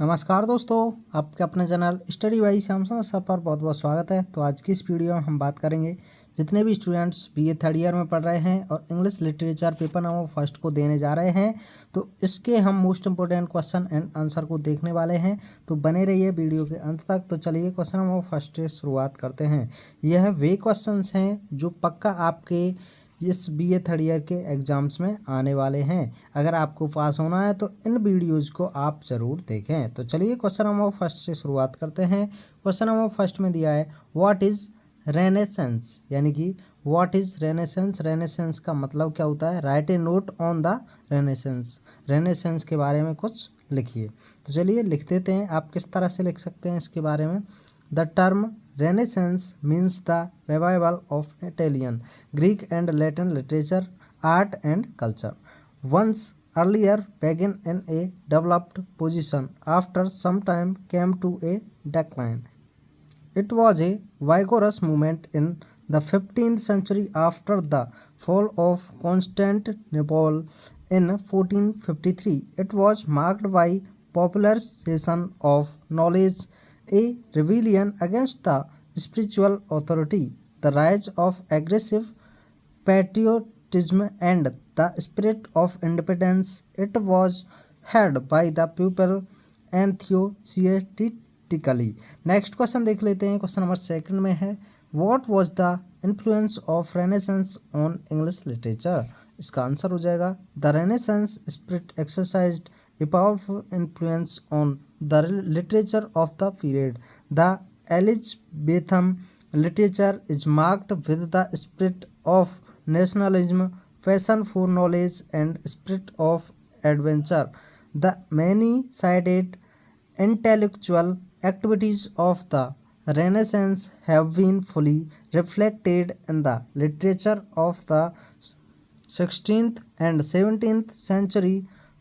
नमस्कार दोस्तों, आपके अपने channel study by Samsung sir पर बहुत बहुत स्वागत है। तो आज की इस वीडियो में हम बात करेंगे जितने भी स्टूडेंट्स बीए थर्ड ईयर में पढ़ रहे हैं और English literature paper number first को देने जा रहे हैं, तो इसके हम most important question and answer को देखने वाले हैं। तो बने रहिए वीडियो के अंत तक। तो चलिए क्वेश्चन नंबर फर्स्ट से शुरुआत करते हैं। यह वे क्वेश्चन हैं जो पक्का आपके इस बीए थर्ड ईयर के एग्ज़ाम्स में आने वाले हैं। अगर आपको पास होना है तो इन वीडियोज़ को आप ज़रूर देखें। तो चलिए क्वेश्चन नंबर फर्स्ट से शुरुआत करते हैं। क्वेश्चन नंबर फर्स्ट में दिया है व्हाट इज़ रेनेसेंस, यानी कि व्हाट इज़ रेनेसेंस। रेनेसेंस का मतलब क्या होता है? Right A note on the renaissance. Renaissance के बारे में कुछ लिखिए। तो चलिए लिख देते हैं। आप किस तरह से लिख सकते हैं इसके बारे में? The term Renaissance means the revival of Italian, Greek and Latin literature, art and culture. Once earlier began in a developed position, after some time came to a decline. It was a vigorous movement in the 15th century after the fall of Constantinople in 1453. It was marked by popularization of knowledge, a rebellion against the spiritual authority, the rise of aggressive patriotism, and the spirit of independence. It was held by the people enthusiastically. Next question देख लेते हैं। Question number second में है what was the influence of renaissance on English literature. इसका answer हो जाएगा the renaissance spirit exercised a powerful influence on the literature of the period. The Elizabethan literature is marked with the spirit of nationalism, passion for knowledge, and spirit of adventure. The many-sided intellectual activities of the Renaissance have been fully reflected in the literature of the 16th and 17th century,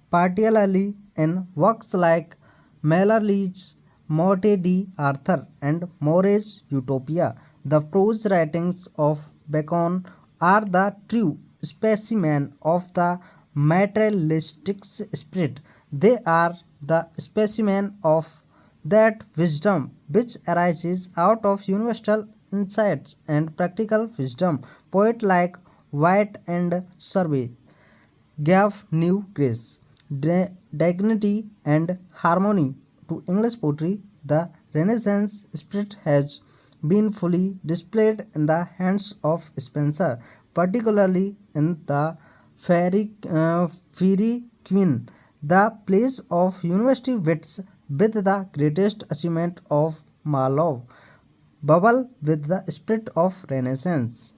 particularly in works like Mallarmé's Morte d'Arthur and More's Utopia. The prose writings of Bacon are the true specimen of the materialistic spirit. They are the specimen of that wisdom which arises out of universal insights and practical wisdom. Poets like White and Survey gave new grace, dignity, and harmony to English poetry. The Renaissance spirit has been fully displayed in the hands of Spenser, particularly in the Fairy Queen, the plays of university wits, with the greatest achievement of Marlowe, bubble with the spirit of Renaissance.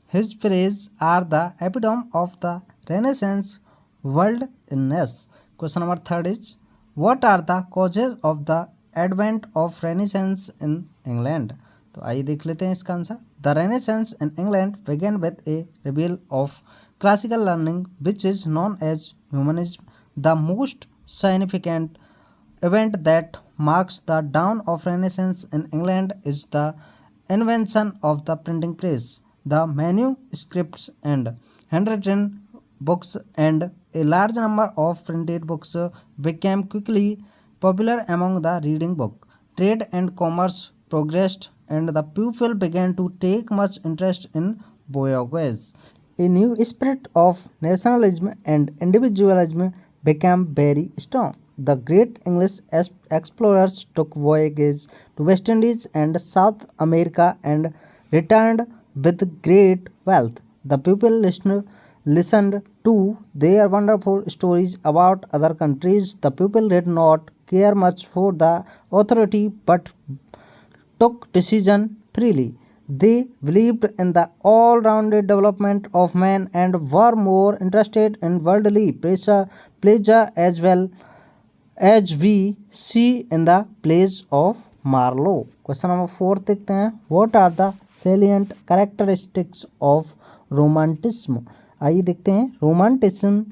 His plays are the epitome of the Renaissance worldliness. Question number third is what are the causes of the advent of Renaissance in England? तो आइए देख लेते हैं इसका answer. The Renaissance in England began with a revival of classical learning which is known as humanism. The most significant event that marks the dawn of Renaissance in England is the invention of the printing press. The manuscripts and handwritten books and a large number of printed books became quickly popular among the reading book. Trade and commerce progressed and the people began to take much interest in voyages. A new spirit of nationalism and individualism became very strong. The great English explorers took voyages to West Indies and South America and returned with great wealth. The people listened to their wonderful stories about other countries. The people did not care much for the authority but took decision freely. They believed in the all-rounded development of man and were more interested in worldly pleasure as well as we see in the plays of Marlowe. Question number 4 देखते हैं what are the salient characteristics of romanticism. आइए देखते हैं। Romanticism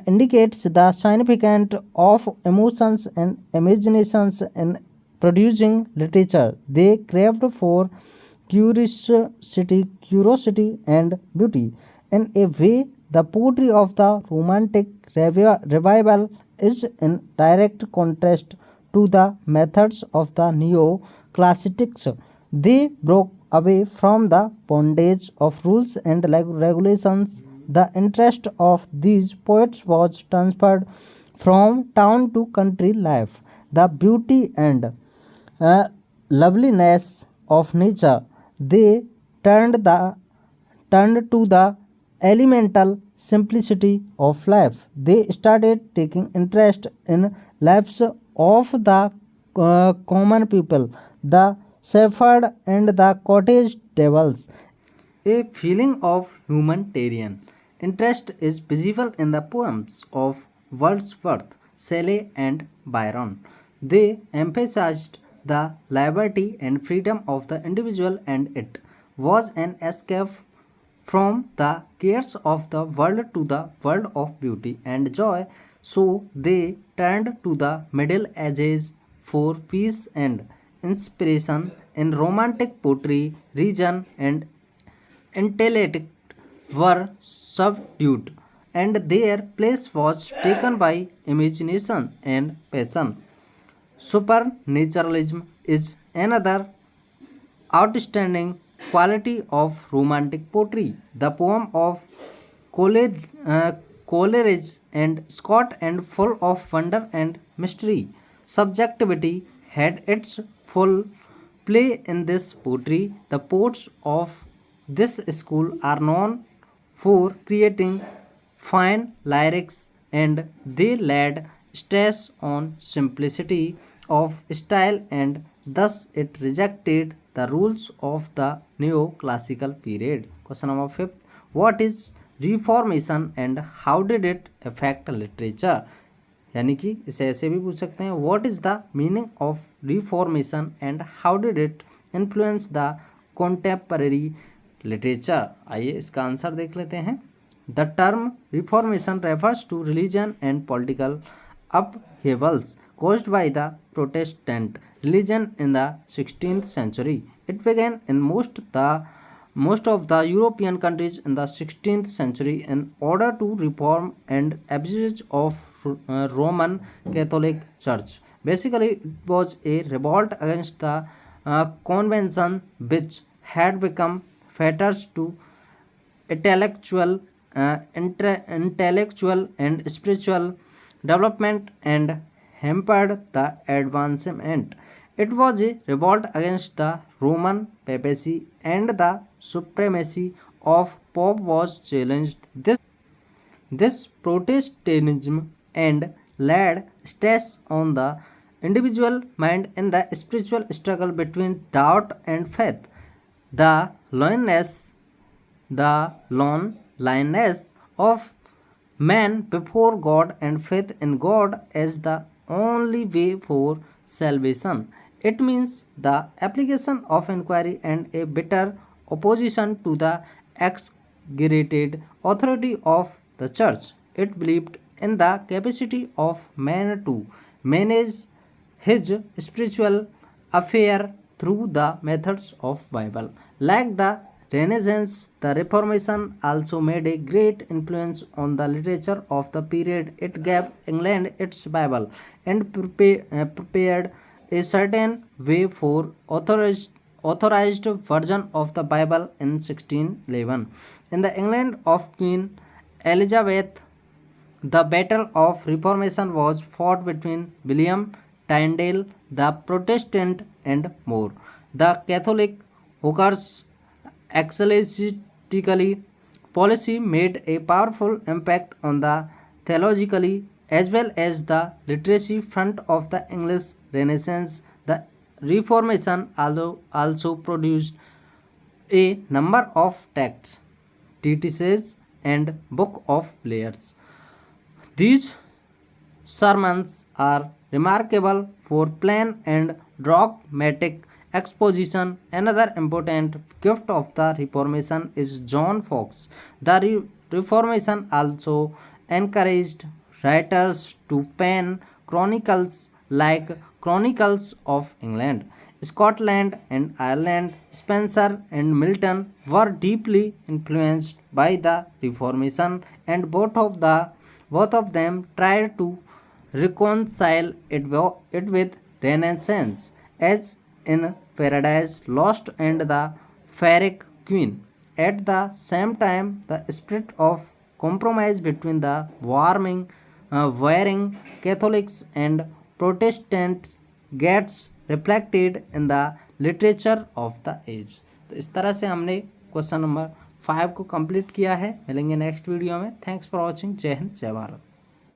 indicates the significance of emotions and imaginations in producing literature. They craved for curiosity and beauty. In a way, the poetry of the Romantic revival is in direct contrast to the methods of the neoclassicists. They broke away from the bondage of rules and regulations. The interest of these poets was transferred from town to country life. The beauty and loveliness of nature. They turned the turned to the elemental simplicity of life. They started taking interest in lives of the common people, the shepherd and the cottage devils. A feeling of humanitarian interest is visible in the poems of Wordsworth, Shelley, and Byron. They emphasized the liberty and freedom of the individual, and it was an escape from the cares of the world to the world of beauty and joy. So they turned to the Middle Ages for peace and inspiration in romantic poetry, region, and intellect were subdued, and their place was taken by imagination and passion. Supernaturalism is another outstanding quality of romantic poetry. The poem of Coleridge and Scott and full of wonder and mystery. Subjectivity had its full play in this poetry. The poets of this school are known for creating fine lyrics, and they laid stress on simplicity of style, and thus it rejected the rules of the neoclassical period. Question number 5. What is reformation and how did it affect literature? यानी कि इसे ऐसे भी पूछ सकते हैं, what is the meaning of reformation and how did it influence the contemporary literature. आइए इसका आंसर देख लेते हैं। The term reformation refers to religion and political upheavals caused by the Protestant religion in the 16th century. It began in most of the European countries in the 16th century in order to reform and abuse of Roman Catholic Church. Basically, it was a revolt against the convention which had become fetters to intellectual and spiritual development and hampered the advancement. It was a revolt against the Roman papacy, and the supremacy of Pope was challenged. This Protestantism and laid stress on the individual mind in the spiritual struggle between doubt and faith. The loneliness of man before God and faith in God as the only way for salvation. It means the application of inquiry and a bitter opposition to the exaggerated authority of the church. It believed in the capacity of man to manage his spiritual affair through the methods of Bible. Like the Renaissance, the Reformation also made a great influence on the literature of the period. It gave England its Bible and prepared a certain way for authorized version of the Bible in 1611. In the England of Queen Elizabeth, the battle of Reformation was fought between William Tyndale, the Protestant, and More, the Catholic. Hooker's ecclesiastical policy made a powerful impact on the theologically as well as the literacy front of the English Renaissance. The Reformation also produced a number of texts, treatises, and book of prayers. These sermons are remarkable for plain and dogmatic exposition. Another important gift of the Reformation is John Fox. The Reformation also encouraged writers to pen chronicles like Chronicles of England, Scotland, and Ireland. Spenser and Milton were deeply influenced by the Reformation, and both of them tried to reconcile it with Renaissance, as in Paradise Lost and the Fairy Queen. At the same time, the spirit of compromise between the varying Catholics and Protestants gets reflected in the literature of the age. तो इस तरह से हमने question number 5 को complete किया है। मिलेंगे next video में। Thanks for watching. जय हिंद, जय भारत।